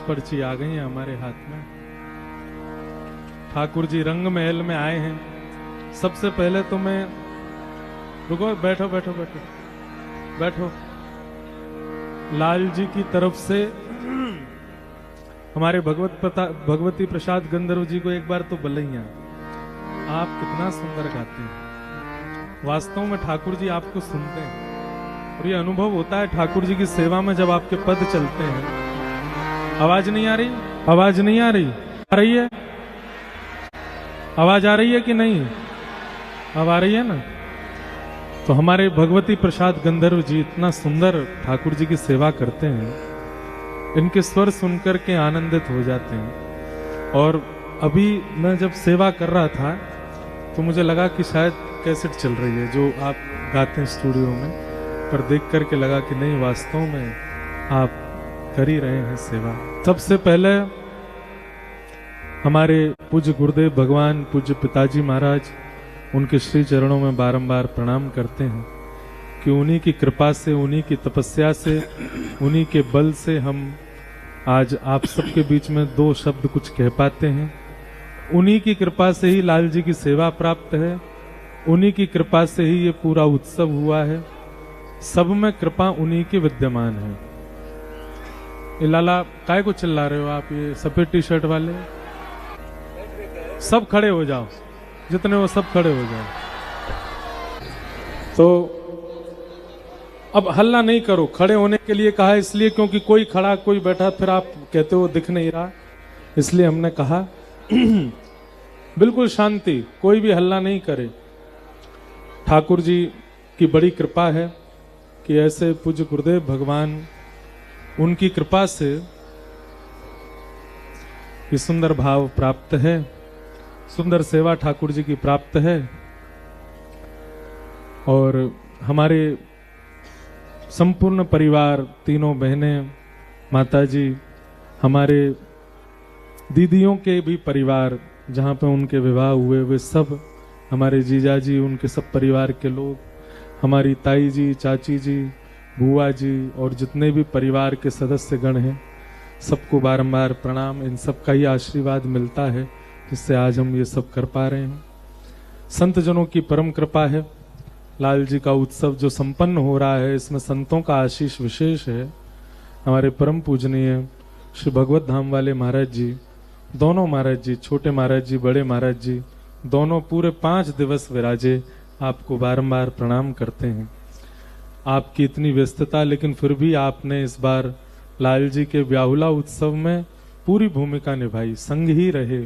पर्ची आ गई है हमारे हाथ में। ठाकुर जी रंग महल में आए हैं। सबसे पहले तो मैं, रुको, बैठो बैठो बैठो बैठो। लाल जी की तरफ से हमारे भगवती प्रसाद गंधर्व जी को एक बार तो बलैया। आप कितना सुंदर गाते हैं। वास्तव में ठाकुर जी आपको सुनते हैं और ये अनुभव होता है ठाकुर जी की सेवा में जब आपके पद चलते हैं। आवाज नहीं आ रही? आवाज नहीं आ रही? आ रही है? आवाज आ रही है कि नहीं? अब आ रही है ना? तो हमारे भगवती प्रसाद गंधर्व जी इतना सुंदर ठाकुर जी की सेवा करते हैं, इनके स्वर सुनकर के आनंदित हो जाते हैं। और अभी मैं जब सेवा कर रहा था तो मुझे लगा कि शायद कैसेट चल रही है जो आप गाते हैं स्टूडियो में, पर देख करके लगा कि नहीं, वास्तव में आप कर ही रहे हैं सेवा। सबसे पहले हमारे पूज्य गुरुदेव भगवान पूज्य पिताजी महाराज, उनके श्री चरणों में बारंबार प्रणाम करते हैं कि उन्हीं की कृपा से, उन्हीं की तपस्या से, उन्हीं के बल से हम आज आप सबके बीच में दो शब्द कुछ कह पाते हैं। उन्हीं की कृपा से ही लाल जी की सेवा प्राप्त है, उन्हीं की कृपा से ही ये पूरा उत्सव हुआ है। सब में कृपा उन्हीं की विद्यमान है। ये लाला काय को चिल्ला रहे हो आप? ये सफेद टी शर्ट वाले सब खड़े हो जाओ, जितने वो सब खड़े हो जाओ। तो अब हल्ला नहीं करो। खड़े होने के लिए कहा इसलिए क्योंकि कोई खड़ा कोई बैठा, फिर आप कहते हो दिख नहीं रहा, इसलिए हमने कहा बिल्कुल शांति, कोई भी हल्ला नहीं करे। ठाकुर जी की बड़ी कृपा है कि ऐसे पूज्य गुरुदेव भगवान, उनकी कृपा से ये सुंदर भाव प्राप्त है, सुंदर सेवा ठाकुर जी की प्राप्त है। और हमारे संपूर्ण परिवार, तीनों बहनें, माताजी, हमारे दीदियों के भी परिवार जहाँ पे उनके विवाह हुए, वे सब, हमारे जीजा जी, उनके सब परिवार के लोग, हमारी ताई जी, चाची जी, बुआ जी और जितने भी परिवार के सदस्य गण हैं, सबको बारंबार प्रणाम। इन सब का ही आशीर्वाद मिलता है जिससे आज हम ये सब कर पा रहे हैं। संत जनों की परम कृपा है। लाल जी का उत्सव जो संपन्न हो रहा है, इसमें संतों का आशीष विशेष है। हमारे परम पूजनीय श्री भगवत धाम वाले महाराज जी, दोनों महाराज जी, छोटे महाराज जी, बड़े महाराज जी, दोनों पूरे 5 दिवस विराजे, आपको बारंबार प्रणाम करते हैं। आपकी इतनी व्यस्तता, लेकिन फिर भी आपने इस बार लाल जी के ब्याहुला उत्सव में पूरी भूमिका निभाई, संग ही रहे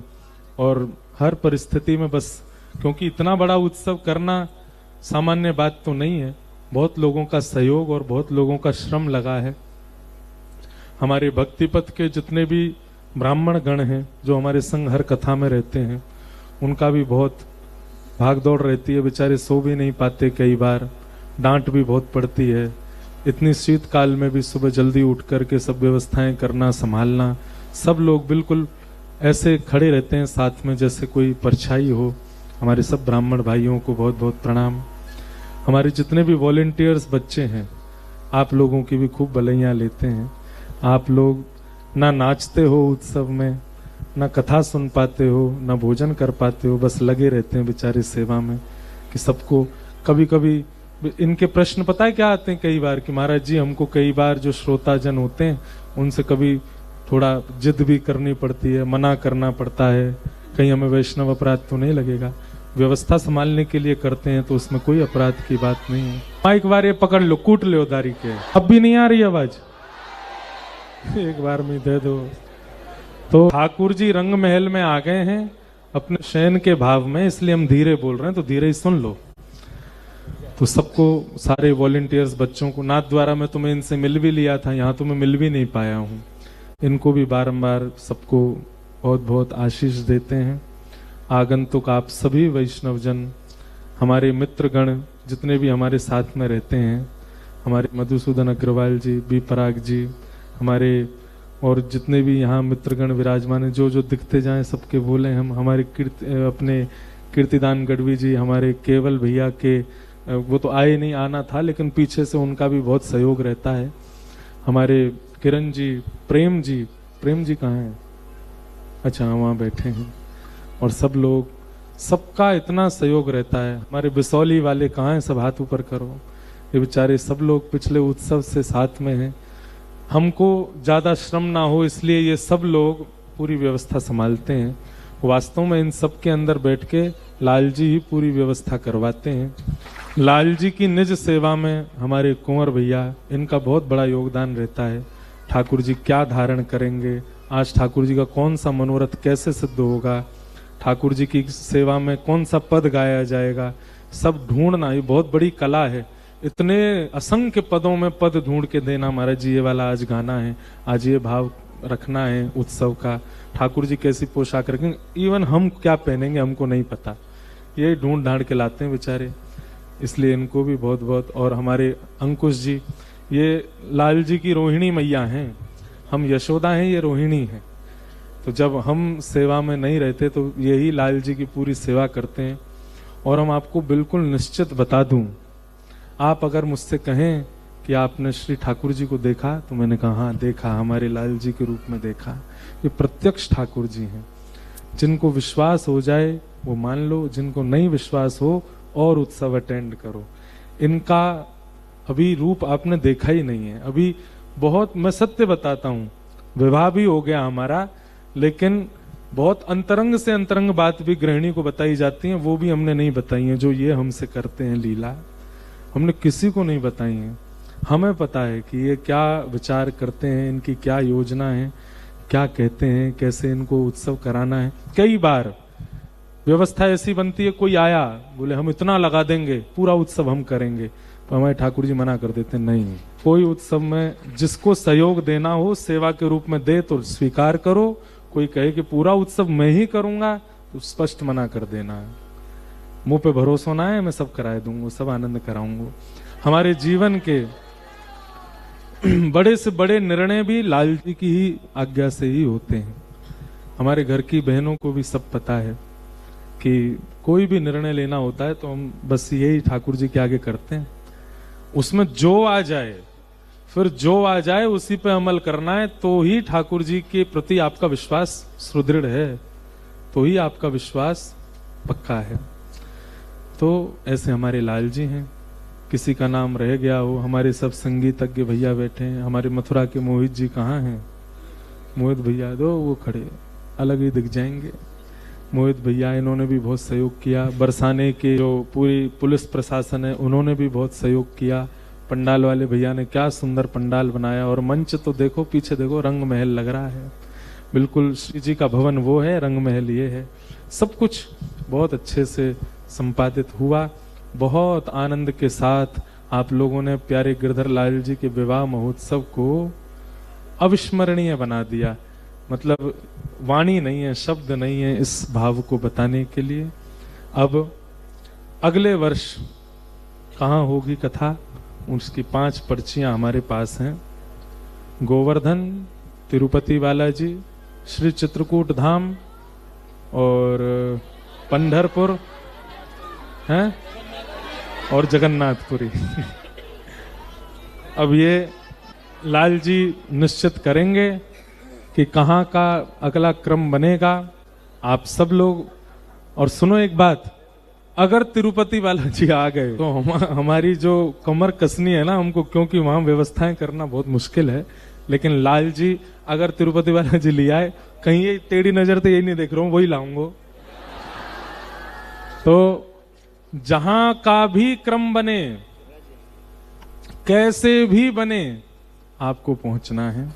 और हर परिस्थिति में, बस क्योंकि इतना बड़ा उत्सव करना सामान्य बात तो नहीं है। बहुत लोगों का सहयोग और बहुत लोगों का श्रम लगा है। हमारे भक्ति पथ के जितने भी ब्राह्मण गण हैं जो हमारे संग हर कथा में रहते हैं, उनका भी बहुत भाग दौड़ रहती है। बेचारे सो भी नहीं पाते, कई बार डांट भी बहुत पड़ती है। इतनी शीतकाल में भी सुबह जल्दी उठ करके सब व्यवस्थाएं करना, संभालना, सब लोग बिल्कुल ऐसे खड़े रहते हैं साथ में जैसे कोई परछाई हो। हमारे सब ब्राह्मण भाइयों को बहुत बहुत प्रणाम। हमारे जितने भी वॉलेंटियर्स बच्चे हैं, आप लोगों की भी खूब भलाइयाँ लेते हैं। आप लोग ना नाचते हो उत्सव में, ना कथा सुन पाते हो, ना भोजन कर पाते हो, बस लगे रहते हैं बेचारे सेवा में कि सबको। कभी कभी इनके प्रश्न पता है क्या आते हैं कई बार कि महाराज जी, हमको कई बार जो श्रोताजन होते हैं उनसे कभी थोड़ा जिद भी करनी पड़ती है, मना करना पड़ता है, कहीं हमें वैष्णव अपराध तो नहीं लगेगा। व्यवस्था संभालने के लिए करते हैं तो उसमें कोई अपराध की बात नहीं है। एक बार ये पकड़ लो, कूट लो दारी के। अब भी नहीं आ रही आवाज? एक बार में दे दो। तो ठाकुर जी रंग महल में आ गए हैं अपने शयन के भाव में, इसलिए हम धीरे बोल रहे हैं, तो धीरे ही सुन लो। तो सबको, सारे वॉलेंटियर्स बच्चों को, नाथ द्वारा में तुम्हें इनसे मिल भी लिया था, यहाँ तो मैं मिल भी नहीं पाया हूँ। इनको भी बारंबार सबको बहुत बहुत आशीष देते हैं। आगंतुक आप सभी वैष्णवजन, हमारे मित्रगण जितने भी हमारे साथ में रहते हैं, हमारे मधुसूदन अग्रवाल जी, बी पराग जी, हमारे और जितने भी यहाँ मित्रगण विराजमान हैं, जो जो दिखते जाएं सबके बोले हम। हमारे अपने कीर्तिदान गढ़वी जी, हमारे केवल भैया के, वो तो आए नहीं, आना था, लेकिन पीछे से उनका भी बहुत सहयोग रहता है। हमारे किरण जी, प्रेम जी, प्रेम जी कहाँ हैं? अच्छा वहाँ बैठे हैं। और सब लोग, सबका इतना सहयोग रहता है। हमारे बिसौली वाले कहाँ हैं? सब हाथ ऊपर करो। ये बेचारे सब लोग पिछले उत्सव से साथ में हैं। हमको ज्यादा श्रम ना हो इसलिए ये सब लोग पूरी व्यवस्था संभालते हैं। वास्तव में इन सब के अंदर बैठ के लाल जी ही पूरी व्यवस्था करवाते हैं। लाल जी की निज सेवा में हमारे कुंवर भैया, इनका बहुत बड़ा योगदान रहता है। ठाकुर जी क्या धारण करेंगे, आज ठाकुर जी का कौन सा मनोरथ कैसे सिद्ध होगा, ठाकुर जी की सेवा में कौन सा पद गाया जाएगा, सब ढूंढना ये बहुत बड़ी कला है। इतने असंख्य पदों में पद ढूंढ के देना, महाराज जी ये वाला आज गाना है, आज ये भाव रखना है उत्सव का, ठाकुर जी कैसी पोशाक रखेंगे, इवन हम क्या पहनेंगे हमको नहीं पता, ये ढूंढ ढांड के लाते हैं बेचारे। इसलिए इनको भी बहुत बहुत। और हमारे अंकुश जी, ये लाल जी की रोहिणी मैया हैं, हम यशोदा हैं, ये रोहिणी है। तो जब हम सेवा में नहीं रहते तो यही लाल जी की पूरी सेवा करते हैं। और हम आपको बिल्कुल निश्चित बता दूं, आप अगर मुझसे कहें कि आपने श्री ठाकुर जी को देखा, तो मैंने कहा हाँ देखा, हमारे लाल जी के रूप में देखा। ये प्रत्यक्ष ठाकुर जी हैं। जिनको विश्वास हो जाए वो मान लो, जिनको नहीं विश्वास हो और उत्सव अटेंड करो। इनका अभी रूप आपने देखा ही नहीं है। अभी बहुत, मैं सत्य बताता हूँ, विवाह भी हो गया हमारा, लेकिन बहुत अंतरंग से अंतरंग बात भी गृहिणी को बताई जाती है, वो भी हमने नहीं बताई है। जो ये हमसे करते हैं लीला, हमने किसी को नहीं बताई है। हमें पता है कि ये क्या विचार करते हैं, इनकी क्या योजना है, क्या कहते हैं, कैसे इनको उत्सव कराना है। कई बार व्यवस्था ऐसी बनती है, कोई आया बोले हम इतना लगा देंगे, पूरा उत्सव हम करेंगे, तो हमारे ठाकुर जी मना कर देते नहीं, कोई उत्सव में जिसको सहयोग देना हो सेवा के रूप में दे तो स्वीकार करो। कोई कहे कि पूरा उत्सव मैं ही करूंगा तो स्पष्ट मना कर देना है। मुंह पे भरोसा ना है, मैं सब कराए दूंगा, सब आनंद कराऊंगा। हमारे जीवन के बड़े से बड़े निर्णय भी लाल जी की ही आज्ञा से ही होते हैं। हमारे घर की बहनों को भी सब पता है कि कोई भी निर्णय लेना होता है तो हम बस यही ठाकुर जी के आगे करते हैं। उसमें जो आ जाए, फिर जो आ जाए उसी पे अमल करना है, तो ही ठाकुर जी के प्रति आपका विश्वास सुदृढ़ है, तो ही आपका विश्वास पक्का है। तो ऐसे हमारे लाल जी हैं। किसी का नाम रह गया हो, हमारे सब संगीतज्ञ भैया बैठे हैं। हमारे मथुरा के मोहित जी कहाँ हैं? मोहित भैया दो वो खड़े, अलग ही दिख जाएंगे। मोहित भैया, इन्होंने भी बहुत सहयोग किया। बरसाने के जो पूरी पुलिस प्रशासन है उन्होंने भी बहुत सहयोग किया। पंडाल वाले भैया ने क्या सुंदर पंडाल बनाया, और मंच तो देखो, पीछे देखो, रंग महल लग रहा है बिल्कुल। श्री जी का भवन वो है, रंग महल ये है। सब कुछ बहुत अच्छे से संपादित हुआ। बहुत आनंद के साथ आप लोगों ने प्यारे गिरधर लाल जी के विवाह महोत्सव को अविस्मरणीय बना दिया। मतलब वाणी नहीं है, शब्द नहीं है इस भाव को बताने के लिए। अब अगले वर्ष कहाँ होगी कथा, उसकी 5 पर्चियां हमारे पास हैं। गोवर्धन, तिरुपति बालाजी, श्री चित्रकूट धाम और पंढरपुर हैं और जगन्नाथपुरी। अब ये लाल जी निश्चित करेंगे कि कहाँ का अगला क्रम बनेगा। आप सब लोग, और सुनो एक बात, अगर तिरुपति बालाजी आ गए तो हमारी जो कमर कसनी है ना हमको, क्योंकि वहां व्यवस्थाएं करना बहुत मुश्किल है, लेकिन लाल जी अगर तिरुपति बालाजी ले आए, कहीं ये टेढ़ी नजर तो यही नहीं देख रहा हूं, वही लाऊंगा। तो जहां का भी क्रम बने, कैसे भी बने, आपको पहुंचना है,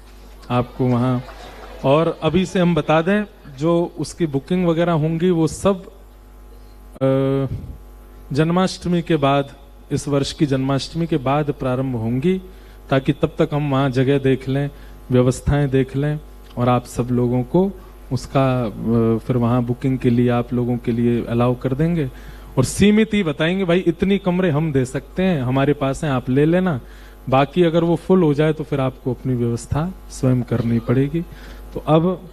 आपको वहां। और अभी से हम बता दें, जो उसकी बुकिंग वगैरह होंगी वो सब जन्माष्टमी के बाद, इस वर्ष की जन्माष्टमी के बाद प्रारंभ होंगी, ताकि तब तक हम वहां जगह देख लें, व्यवस्थाएं देख लें, और आप सब लोगों को उसका फिर वहां बुकिंग के लिए आप लोगों के लिए अलाउ कर देंगे। और सीमित ही बताएंगे, भाई इतनी कमरे हम दे सकते हैं, हमारे पास हैं, आप ले लेना। बाकी अगर वो फुल हो जाए तो फिर आपको अपनी व्यवस्था स्वयं करनी पड़ेगी। तो अब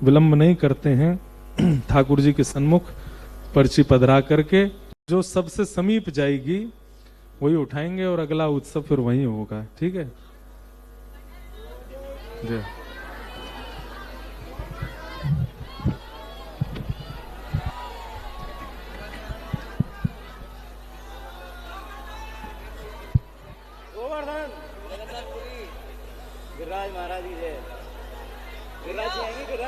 विलंब नहीं करते हैं, ठाकुर जी के सन्मुख पर्ची पधरा करके जो सबसे समीप जाएगी वही उठाएंगे, और अगला उत्सव फिर वहीं होगा। ठीक है। जय। श्री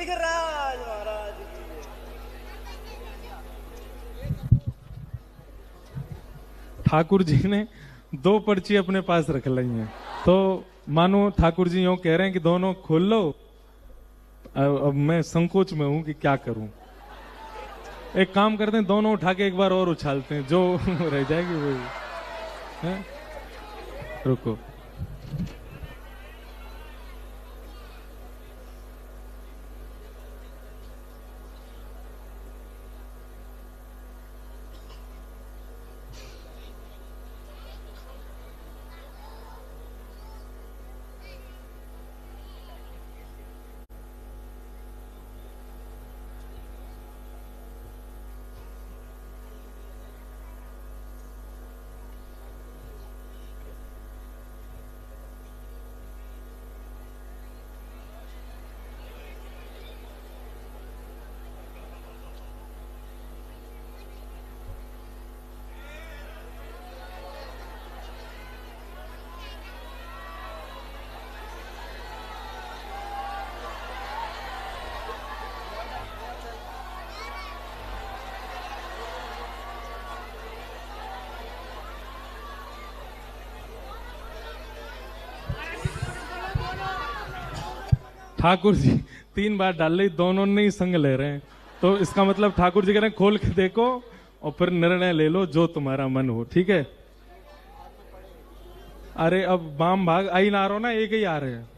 गिरिराज महाराज की। ठाकुर जी ने 2 पर्ची अपने पास रख ली हैं, तो मानो ठाकुर जी यूं कह रहे हैं कि दोनों खोल लो। अब मैं संकोच में हूं कि क्या करूं। एक काम करते हैं, दोनों उठा के एक बार और उछालते हैं, जो रह जाएगी वो है। रुको, ठाकुर जी 3 बार डाल ली, दोनों ने ही संग ले रहे हैं, तो इसका मतलब ठाकुर जी कह रहे हैं खोल के देखो और फिर निर्णय ले लो जो तुम्हारा मन हो, ठीक है। अरे अब बाम भाग आई ना रहो ना, एक ही आ रहे हैं।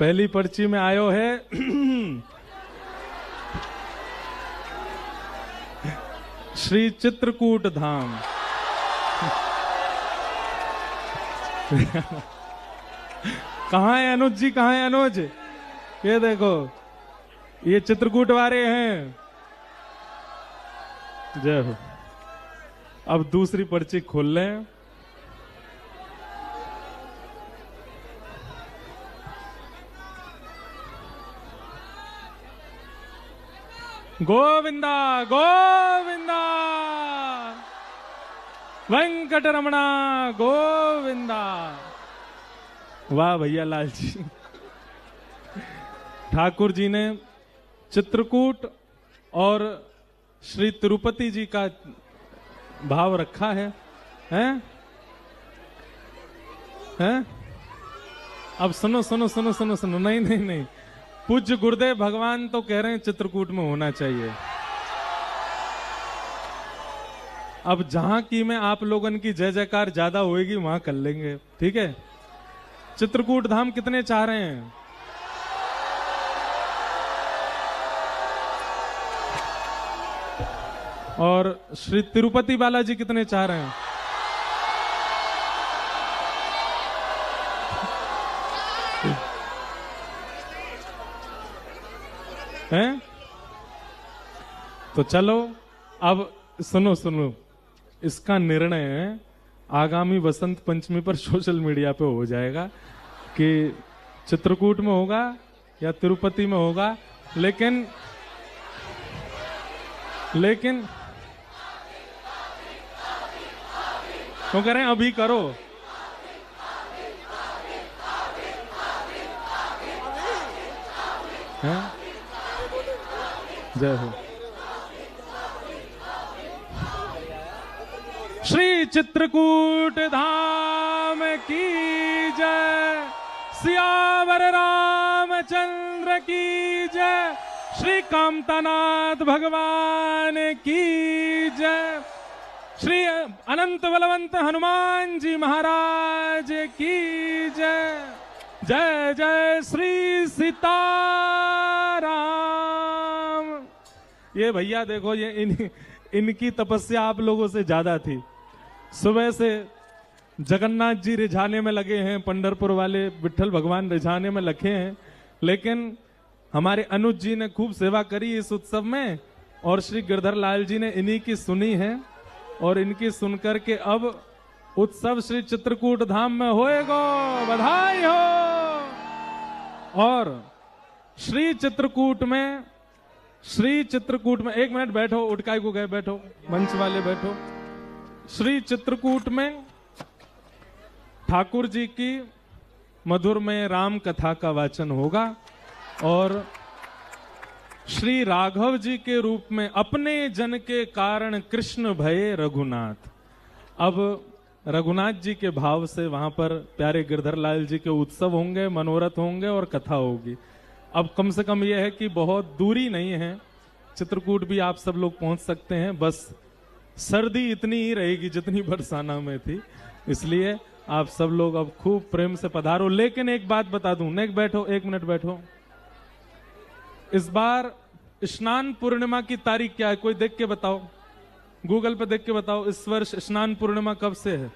पहली पर्ची में आयो है श्री चित्रकूट धाम। कहाँ है अनुज जी, कहाँ है अनुज? ये देखो, ये चित्रकूट वाले हैं। जय हो। अब दूसरी पर्ची खोल लें। गोविंदा गोविंदा वेंकटरमणा गोविंदा। वाह भैया लाल जी। ठाकुर जी ने चित्रकूट और श्री तिरुपति जी का भाव रखा है, हैं? हैं? अब सुनो सुनो सुनो सुनो सुनो, नहीं नहीं नहीं, पूज्य गुरुदेव भगवान तो कह रहे हैं चित्रकूट में होना चाहिए। अब जहां की में आप लोगन की जय जयकार ज्यादा होएगी वहां कर लेंगे, ठीक है। चित्रकूट धाम कितने चाह रहे हैं? और श्री तिरुपति बालाजी कितने चाह रहे हैं? हैं? तो चलो अब सुनो सुनो, इसका निर्णय आगामी बसंत पंचमी पर सोशल मीडिया पे हो जाएगा कि चित्रकूट में होगा या तिरुपति में होगा। लेकिन लेकिन क्यों कह रहे हैं? अभी करो। हैं? जय हो। श्री चित्रकूट धाम की जय, सियावर रामचंद्र की जय, श्री कामतानाथ भगवान की जय, श्री अनंत बलवंत हनुमान जी महाराज की जय। जय जय श्री सीताराम। ये भैया देखो, ये इनकी तपस्या आप लोगों से ज्यादा थी। सुबह से जगन्नाथ जी रिझाने में लगे हैं, पंढरपुर वाले विठल भगवान रिझाने में लगे हैं, लेकिन हमारे अनुज जी ने खूब सेवा करी इस उत्सव में और श्री गिरधर लाल जी ने इन्हीं की सुनी है और इनकी सुनकर के अब उत्सव श्री चित्रकूट धाम में होएगा। बधाई हो। और श्री चित्रकूट में एक मिनट बैठो, उठकाई को गए, बैठो, मंच वाले बैठो। श्री चित्रकूट में ठाकुर जी की मधुर में राम कथा का वाचन होगा और श्री राघव जी के रूप में अपने जन के कारण कृष्ण भये रघुनाथ। अब रघुनाथ जी के भाव से वहां पर प्यारे गिरधर लाल जी के उत्सव होंगे, मनोरथ होंगे और कथा होगी। अब कम से कम यह है कि बहुत दूरी नहीं है, चित्रकूट भी आप सब लोग पहुंच सकते हैं, बस सर्दी इतनी ही रहेगी जितनी बरसाना में थी, इसलिए आप सब लोग अब खूब प्रेम से पधारो। लेकिन एक बात बता दूं, नेक बैठो, एक मिनट बैठो। इस बार स्नान पूर्णिमा की तारीख क्या है? कोई देख के बताओ, गूगल पे देख के बताओ। इस वर्ष स्नान पूर्णिमा कब से है?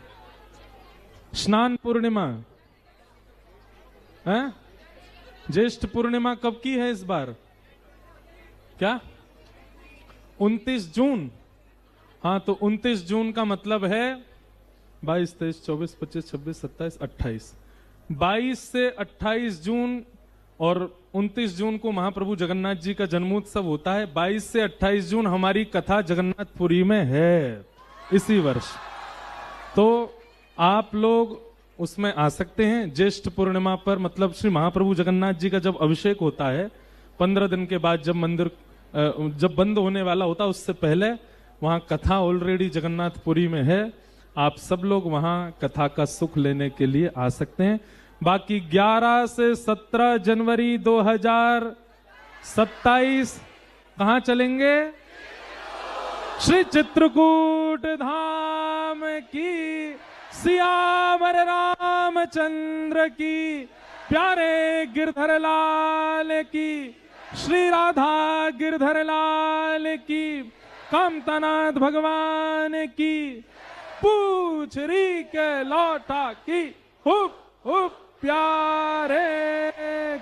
स्नान पूर्णिमा है? ज्येष्ठ पूर्णिमा कब की है इस बार? क्या 29 जून? हाँ, तो 29 जून का मतलब है 22, 23, 24, 25, 26, 27, 28, 22 से 28 जून और 29 जून को महाप्रभु जगन्नाथ जी का जन्मोत्सव होता है। 22 से 28 जून हमारी कथा जगन्नाथपुरी में है इसी वर्ष, तो आप लोग उसमें आ सकते हैं। ज्येष्ठ पूर्णिमा पर मतलब श्री महाप्रभु जगन्नाथ जी का जब अभिषेक होता है 15 दिन के बाद, जब मंदिर जब बंद होने वाला होता है उससे पहले वहां कथा ऑलरेडी जगन्नाथपुरी में है। आप सब लोग वहां कथा का सुख लेने के लिए आ सकते हैं। बाकी 11 से 17 जनवरी 2027 कहां चलेंगे? श्री चित्रकूट धाम की, सियावर रामचंद्र की, प्यारे गिरधर लाल की, श्री राधा गिरधर लाल की, कामतानाथ भगवान की, पूछरी के लौटा की, हुप हुप प्यारे